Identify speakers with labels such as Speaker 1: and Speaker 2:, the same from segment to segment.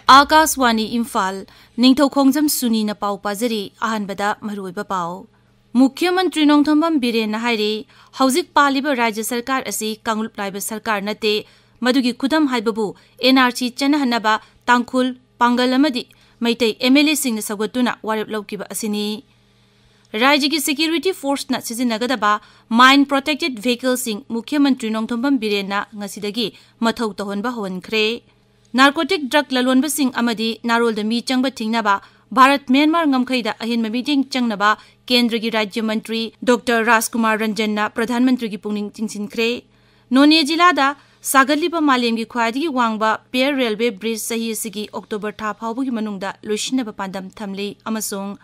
Speaker 1: Akaswani Imphal, Ningthoukhongjam Suni na pau pazari ahanbada maruiba pau. Mukhyamantri Nongthombam Biren na hairi, hauzik paliba Rajya Sarkar asi Kanglup laiba Sarkar nate, madugi kudam haibabu NRC chanahanaba tangkhul pangal amadi maitai MLA sing na sagwatuna warep laukiba asini. Rajya ki security force na sizinagadaba mine protected vehicles sing Mukhyamantri Nongthombam Biren na ngasidagi mathau tahonba honkre. Narcotic drug lalonba sing amadi narol da mi changba thingnaba Bharat Myanmar ngamkhaida ahinma meeting changnaba Kendra gi Rajya Mantri Dr. Rajkumar Ranjan na Pradhan Mantri gi pungning tingsinkhre. None jila da sagalliba malem gi khwadi wangba Pier Railway Bridge sahi sigi October tha phawbu gi manungda loishinaba pandam thamle amasung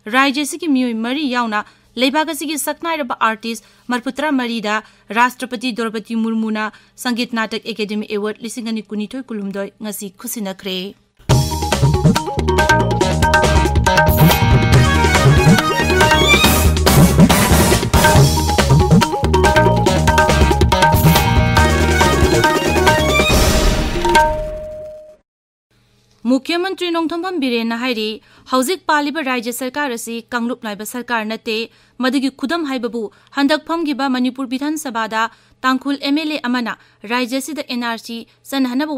Speaker 1: Rajya sigi mioi mari yauna Leibaga sigi saknairaba artist Marputra Marida Rashtrapati Draupadi Murmuna Sangeet Natak Academy Award lisingani kunithoy kulumdoi ngasi khusinakre. Mukhyamantri Nongthombam Biren na hairi hauzik paliba Rajya Sarkar asi Kanglup laiba Sarkar nate madugi khudam haibabu handak phamgiba Manipur Bidhan Sabha da tangkhul MLA amana Rajya sida NRC sanhanaba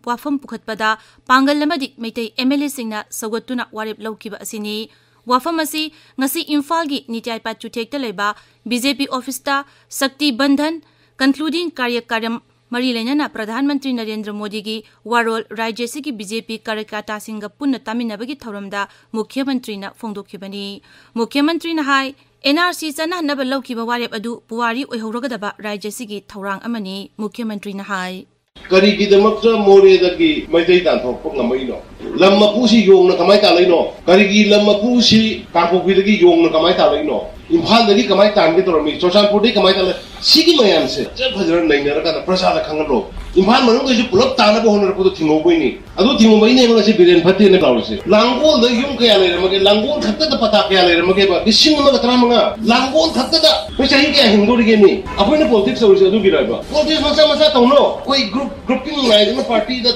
Speaker 1: wafam pukhatpada pangal lamadi maitai MLA singna sawatuna warep laukiba asini wafam asi ngasi Imphal gi Nityai Pat Chuthekta laiba BJP office ta Sakti Bandhan concluding karyakaram Mari Lenana Pradhan Mantri Narendra Modi gi warol Rajya sigi BJP karyakata singa punna taminabagi thoramda Mukhyamantri na phongdokhibani. Mukhyamantri na hai NRC chanahnaba laukiba warep adu puwari oihorogadaba Rajya sigi thorang amani Mukhyamantri na hai.
Speaker 2: Karigidamakta moredagi maitai tanthokpok ngamaino lammapusi yongna kamai talaino karigi lammapusi kangpokpidagi yongna kamai talaino Imphal dagi kamai tangi torami Choshanpur kamai tala sigi mayamse je phajran nainaraka prasada khangalo Imphal manung dai pulap tana bo honor pudo thingobini adu thingobini ne ngase biren phatti ne lawse langol da yum kaya leramage langol khatta da pata kaya leramage ba bising ma katramanga langol khatta da pesahi kaya hingori geni apoina politics awse adu giraiba politics masa tawno koi grouping ngai na party da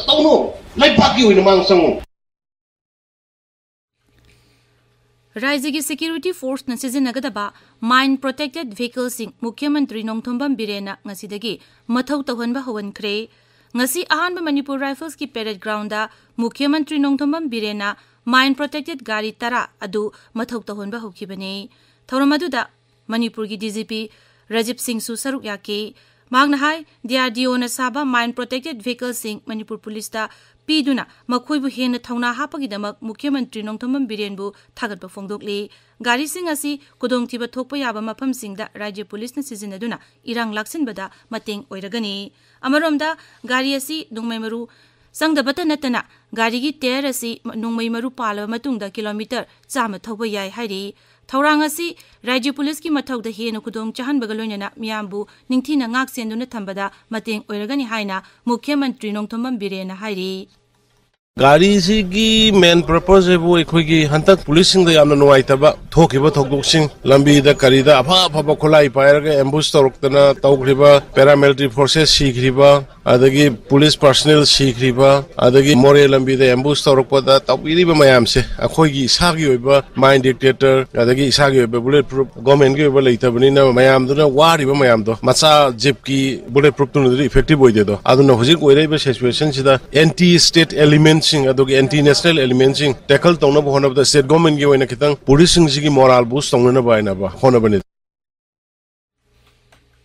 Speaker 2: tawno lai paki hoina mangsangu.
Speaker 1: Rajya ki security force na sizinagadaba mine protected vehicles sing Mukhyamantri Nongthombam Biren na ngasidagi mathau tahonba honkre. Ngasi ahanba Manipur Rifles ki parade ground da Mukhyamantri Nongthombam Biren na mine protected gari tara adu mathau tahonba hokhibani. Thoramadu da Manipur ki DGP Rajib Singh su saruk yake magna hai DRDO na saba mine protected vehicles sing Manipur police da Piduna makhoibu hena thauna hapagidamak Mukhyamantri Nongthombam Biren bu thagatpa phongdokli gari sing asi kudongthiba thokpa yaba mafam singda Rajya police na sizinaduna irang laksinbada mateng oiragani amaromda gari asi dungmai maru sangdabata natana gari gi ter asi nungmai maru pala matungda kilometer chama thoba yai hairi Thaurang asi Rajya police ki mathauda hena kudong chahanbaga loinana miyambu ningthina ngak senduna thambada mateng oiragani haina Mukhyamantri Nongthombam Biren na hairi.
Speaker 2: Gari sigi main purpose bu ekhoi hantak policing da yamna nuaitaba thokiba thokdoksing lambi da karida apha kholai pairaga ambush toroktana tawkhriba paramilitary forces sikhriba adagi police personnel sikhriba adagi more lambi da ambush torokpada tawiriba mayamse akhoi gi sagi oiba mine dictator adagi sagi oiba bulletproof government gi oiba leitabani na mayam duna wariba mayam do macha jeep ki bulletproof tunu effective oide do aduna hojik oiraiba situation sida anti state elements anti-national elements tackle tongna one of the state government gi oina kitang policing sigi moral boost tongna ba ina ba hona bani.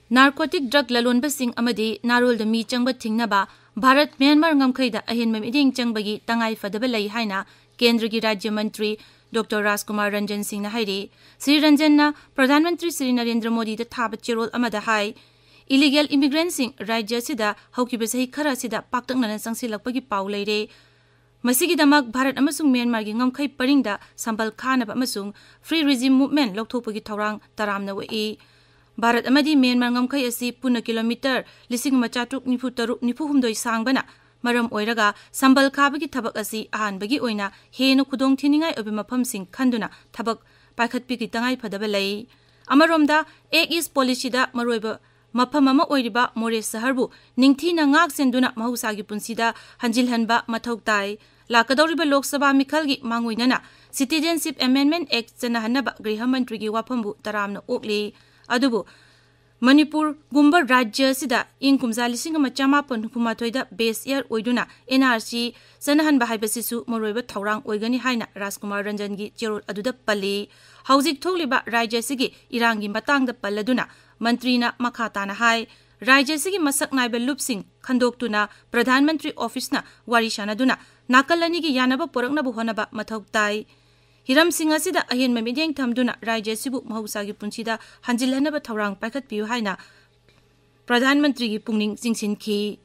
Speaker 1: Narcotic drug lalonba sing amadi narol da mi changba thingnaba Bharat Myanmar ngamkhaida ahinma meeting changbagi tangai fadaba lai haina Kendra gi Rajya Mantri Dr. Rajkumar Ranjan Singh na hairi Sri Ranjan na Pradhan Mantri Sri Narendra Modi da thaba cherol amada hai illegal immigrants sing Rajya sida haukiba sahi khara sida paktaknana sangsilakpagi pau leire Masigidamak Bharat amasung Myanmar gi ngamkhai paringda sambal khanaba amasung free regime movement lokthopagi thorang taramna wai Bharat amadi Myanmar ngamkhai asi puna kilometer 1593 sangbana maram oiraga sambal khabagi thabak asi ahanbagi oina henu khudong thiningai obi mafam sing khanduna thabak paikhatpi gi tangai phadaba lei amaromda ek is policy da maroiba mafam ama oiriba More Saharbu ningthina ngak senduna mahusagi punsida hanjilhanba mathau tai lakadoriba Lok Sabha mikhalgi mangoinana Citizenship Amendment Act chanahanaba Griha Mantri gi wafambu taramna okli adubu Manipur Gumba Rajya Sida in Kumzali Singama Chamapon Hukumatoida Base Year Oiduna NRC Sanahan Bahibasisu Moroiba Taurang Oigani Haina Raskumar Ranjangi Jerol Aduda Pali Hauzik Toliba Rajya Sigi Irangi Batang the Paladuna Mantrina Makatana Hai Rajya Sigi Masak Naiba Lupsing Kandoktuna Pradhan Mantri Office na Warishana Duna Nakalanigi Yanaba Porangna Buhonaba Mathok Tai Hiram Singh asida ahin mamideng thamduna Rajya Sibu mahusagi punsida hanjilhanaba thaurang paikhat piu haina Pradhan Mantri gi pungning jingsinki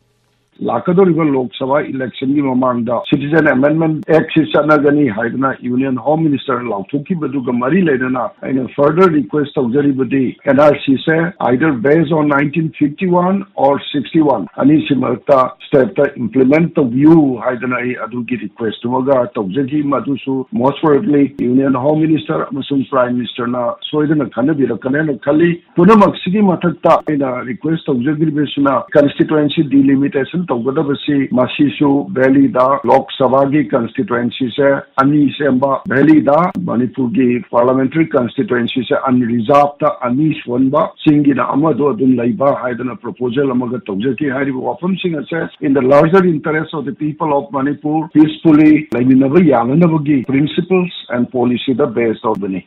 Speaker 3: Lakadoriba Lok Sabha election gi mamangda Citizen Amendment Act chanagani haidna Union Home Minister Lauthuki baduga mari leidana and a further request aujaribudi NRC say either based on 1951 or 61 ani simarta step to implement the view haidna adugi request maga tawjagi madusu most probably Union Home Minister amasung Prime Minister na soidana khanabira kanena khali punamak sigi mathakta ina request aujagiri besuna constituency delimitation Togadabasi Masisu Valley da Lok Sabha gi constituency se ani semba Valley da Manipur gi parliamentary constituency se unreserved ta ani swanba singina amado adun laiba haidana proposal amaga tawjaki hari wafam sing se in the larger interest of the people of Manipur peacefully laiminaba yananabagi principles and policy the based of the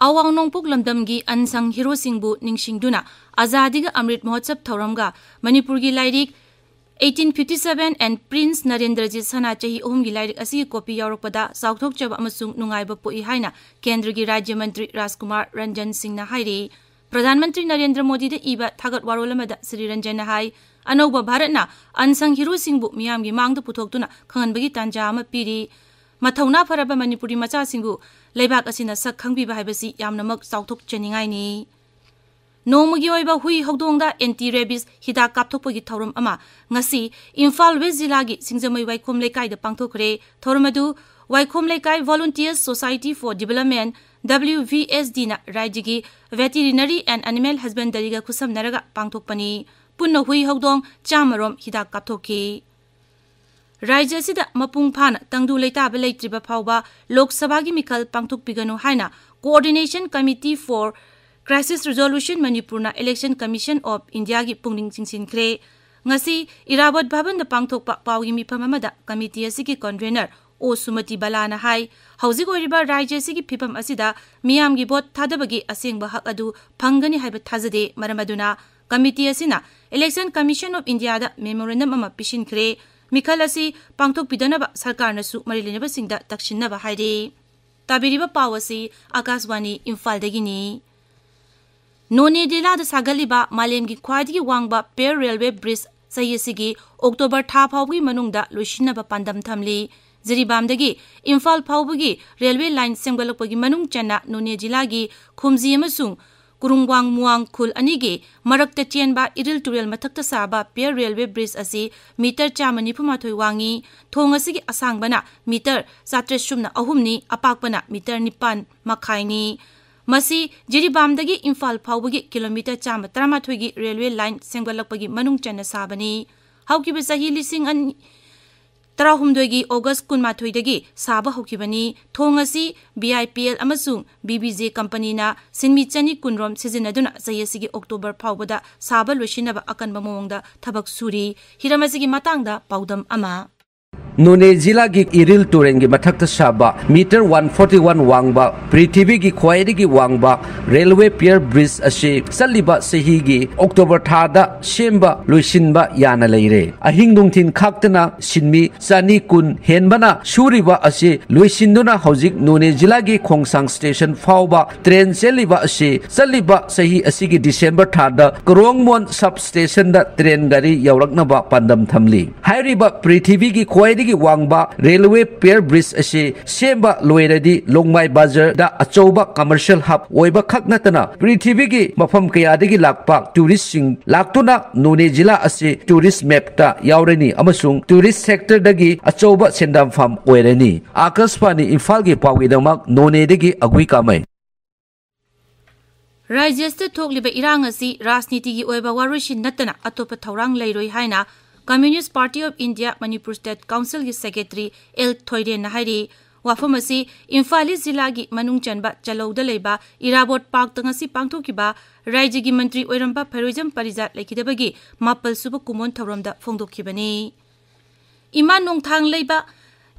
Speaker 1: Awang Nongpuk Lamdamgi Ansang Hero Singbu Ningsingduna Azadiga Amrit Mahotsav Thauramga Manipurgi Lairik 1857 and Prince Narendrajit Sana Chahi Ohumgi Lairik Asi Kopi Yaurokpada Sauthok Chaba Amasung Nungaiba Poi Haina Kendragi Rajya Mantri Raskumar Ranjan Singh na Hairi Pradhan Mantri Narendra Modi de Iba Thagat Warolamada Sri Ranjan na Hai Anoba Bharatna Ansang Hero Singbu Miyamgi Mangda Puthokduna Khanbagi Tanja ama piri Mathauna Faraba Manipuri Macha Singbu Leibak asina sak khangbiba haibasi yamnamak sauthok cheningai ni Nomugi oiba hui hogdongda anti rabies hidak kapthokpagi thauram ama ngasi Imphal West Zilla gi Singjamai Waikhom Lekai da pangthokre thauramadu Waikhom Lekai Volunteers Society for Development WVSD na Rajigi Veterinary and Animal Husbandry ga khusam naraga pangthokpani punna hui hogdong chamarom hidak kapthokki Rajya sida mapung phana tangdu leitaba leitriba phawba Lok Sabha gi mikhal pangthok piganu haina Coordination Committee for Crisis Resolution Manipurna Election Commission of India gi pungning singsinkhre ngasi Irabad Bhavan da pangthokpa pawgi mifam amada committee asigi convener O Sumati Balana hai hauzik oiriba Rajya sigi phipam asida miyam gi vote thadabagi asengba hak adu phangani haiba thajade maramaduna committee asina Election Commission of India da memorandum ama pishinkhre Mikhal asi pangthok pidanaba sarkar nasu marilinaba singda takshinnaba hairi tabiriba pawasi Akashwani Imphal dagini None Dela da sagaliba malemgi khwadigi wangba Pair Railway Bridge sayesigi October tha phawgi manungda loishinaba pandam thamli Ziribamdagi Imphal phawbagi railway line sengbalakpagi manung channa None Jilla gi khumji amasung Kurungwang Muang Khul anige marakta chenba iril turel mathakta saba Pair Railway Bridge asi meter chamani phumathoi wangi thong asigi asangbana meter 7.3 ni apakpana meter 9 makhai ni masi Jiribamdagi Imphal phawbagi kilometer 138 gi railway line sengbalakpagi manung channa sabani haukiba sahi lising an Tarahumdogi August Kunmathoidagi Saba Hokibani Thongasi BIPL amasung BBJ company na Sinmi Chani Kunrom Sizinaduna Sayasigi October Pawbada Saba Lushinaba Akanba Mongda Tabak Suri Hiramasigi Matangda Paudam Ama
Speaker 4: None Jilla gi iril turengi mathakta saba meter 141 wangba Prithibi gi khwaidi gi wangba railway pier bridge ase saliba sehi gi October thada shemba loisinba yana leire ahing dungthin khaktana sinmi chani kun henbana suriba ase loisinduna hojik None Jilla gi Khongsang station fawba train seliba ase saliba sehi asigi December thada Krongmon sub station da train gari yauraknaba pandam thamli hairiba Prithibi gi khwaidi wangba railway pier bridge ase semba loiradi Longmai Bazar da achouba commercial hub oiba khaknatana Prithibi gi mafam kayadagi lakpa tourist sing laktuna None Jilla ase tourist map ta yaurani amasung tourist sector dagi achouba sendam farm oirani Akashwani Imphal gi pawgidamak None dagi agui kamai
Speaker 1: Rajyasta thokliba irang asi rajniti gi oiba warushi natana atopa thaurang leiroi haina Communist Party of India Manipur State Council gi Secretary L Thoide na hairi wafamasi Imphal Zilla gi manung chanba chalauda leiba Irabot Park tangasi pangthokiba Rajya gi Mantri oiramba Pharoijam Parijat lekidabagi mapal suba kumon thauramda phongdokhibani Iman nongthang leiba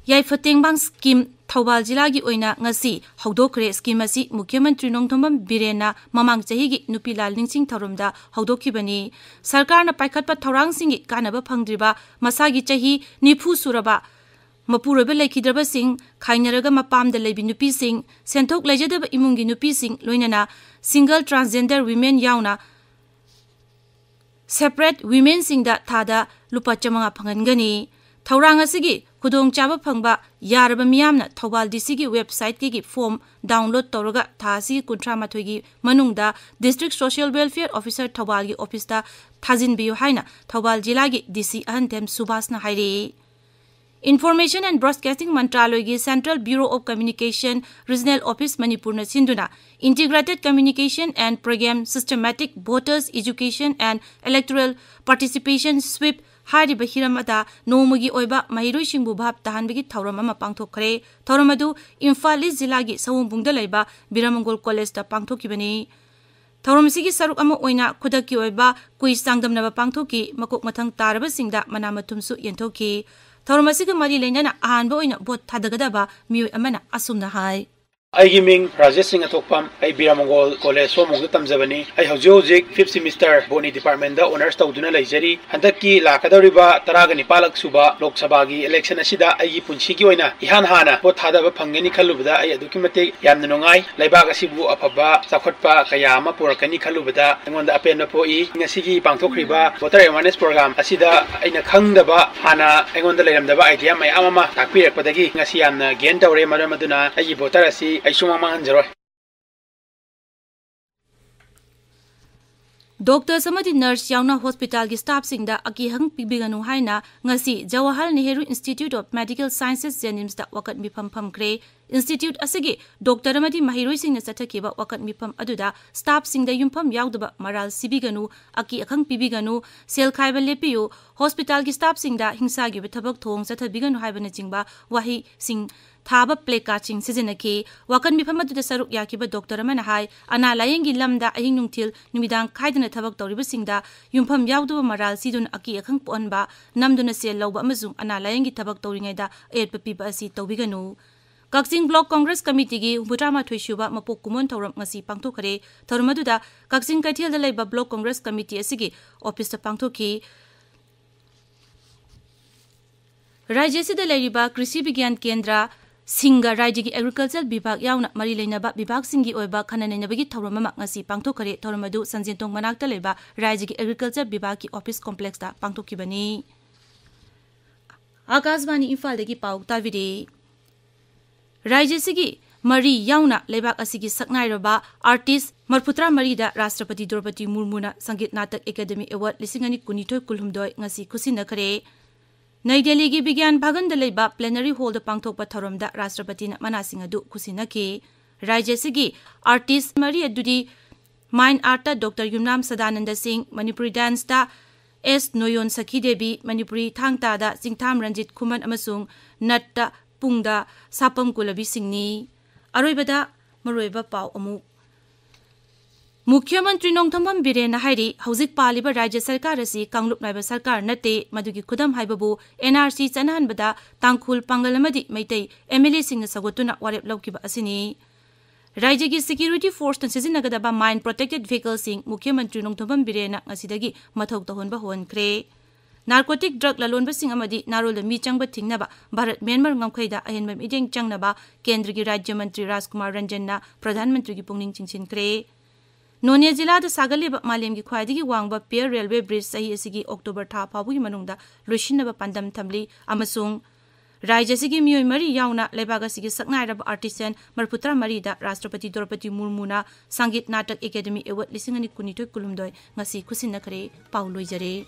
Speaker 1: Yaifatengbang scheme Thobal Jilla gi oina ngasi hawdokre scheme asi Mukhyamantri Ningthoukhongjam Birena mamang chahi gi Nupilal Ningching Thaurumda hawdokhibani Sarkar na paikhatpa thorang singi kanaba phangdriba masagi chahi nifu suraba Mapuraba laikhidraba sing khainaraga mapamda leibi nupi sing senthok leijadaba imungi nupi sing loinana single transgender women yauna separate women sing da thada lupa chamanga phangangani Thaurang asigi khudong chaba phangba yaraba miyamna Thobal DC gi website gi form download tawraga thasi kuntra mathoi gi manungda district social welfare officer Thobal gi office ta thajin biyu haina Thobal Jilla gi DC ahantem Subhas na hairi Information and Broadcasting Mantraloy gi Central Bureau of Communication Regional Office Manipur na sinduna Integrated Communication and Program Systematic Voters Education and Electoral Participation Sweep Hariba Hiramada Nomagi Oiba Mahiroi Singbu Bhab Tahanbigi Tauramama Pangthokre Tauramadu Imphal Zilla gi Sawumbungda leiba Biramangol College da Pangthokibani Tauramsigi saruk ama oina khudaki oiba quiz sangdamnaba pangthoki makok mathang taraba singda manamathumsu yenthoki Tauramasiga mari lenyana ahanba oina bot thadagadaba mioi amana asumna hai
Speaker 5: Aigi ming Rajesh Singh Athokpam ai Biramangol College somong tamjabani ai hojik 5th semester boni department da honors tawduna leijari handaki lakadoriba taragani palak suba lok sabha gi election asida ai punchi gi oina ihan hana bot thada ba phangani khalubada ai adukimate yamna nongai laibak asibu afaba sakhotpa kaya ama purakani khalubada angonda apen poi ngasigi pangthokriba voter awareness program asida aina khangdaba hana angonda leiramdaba idea mai amama takpirakpadagi ngasi yamna gain tawre maduna ai voter asi
Speaker 1: Doctor Samadi nurse yauna hospital gi staff singda akihang pibiganu haina ngasi Jawaharlal Nehru Institute of Medical Sciences Jenims da wakat mifam phamkre Institute asigi Doctor Amadi Mahiroi singna chathakeba wakat mifam aduda staff singda yumpham yaudaba maral sibiganu aki akhang pibiganu sel khaiba lepiyu hospital gi staff singda hingsa gi thabak thong chathabiganu haibana jingba wahi sing Thaba plekaching sizinaki wakan mifamadu da saruk yakiba Dr. Amana hai ana layengi lamda ahing nungtil numidang kaidana thabak tawriba singda yumpham yawduba maral sidun aki akhang ponba namduna sel lawba amazung ana layengi thabak tawringaida aidpa piba asi tawbiganu Kakching Block Congress Committee gi Butrama Thoishuba mapok kumon thawram ngasi pangthokare thormaduda Kakching Kaithel da leiba Block Congress Committee asigi office ta pangthoki Rajya sida leiba Krishi Vigyan Kendra Singa Rajya gi Agricultural Bibhag yauna mari leinaba bibhag singi oiba khananenabagi thawramama ngasi pangthokare thormadu sanjintong manakta leiba Rajya gi Agriculture Bibhag ki office complex da pangthokibani Akashvani Imphal dagi pau tavide Rajya sigi mari yauna leibak asigi saknairaba artist Marputra Marida Rashtrapati Draupadi Murmuna Sangit Natak Academy Award 2022 ngasi kusinakare Nai Delhi gi Vigyan Bhagan da leiba plenary hall da pangthokpa tharamda Rashtrapati na manasing adu kusinaki Rajya sigi artist Mari adudi Mine Art Dr. Yumnam Sadananda Singh Manipuri Dance da S Noyon Sakhi Devi Manipuri Thangta da Singtham Ranjit Kuman amasung Natta Pungda Sapam Kulabi Singni Aroibada Maroiba Pau Amuk Mukhyamantri Ningthoukhongjam Birena hairi hojik paliba Rajya Sarkar asi Kanglup naiba Sarkar nate madugi khudam haibabu NRC chanahanbada tangkhul pangal amadi maitai MLA singna sagotuna warep laukiba asini Rajya gi security force na sizinnagadaba mine protected vehicle sing Mukhyamantri Ningthoukhongjam Birena ngasidagi mathok tahonba honkre Narcotic drug lalonba sing amadi narol da mi changba thingnaba Bharat Myanmar ngamkhaida ahenba mideng changnaba Kendra gi Rajya Mantri Rajkumar Ranjan na Pradhan Mantri gi pungning chingchinkre Nonya Jilla da Sagaleba Malem gi khwaidigi wangba Pier Railway Bridge sahi asigi October tha phabugi manungda loishinaba pandam thamli amasung Rajya sigi mioi mari yauna leibaga sigi saknairaba artisan Marputra Marida Rashtrapati Draupadi Murmuna Sangit Natak Academy Award 2022 ngasi kusinakare pauloi jare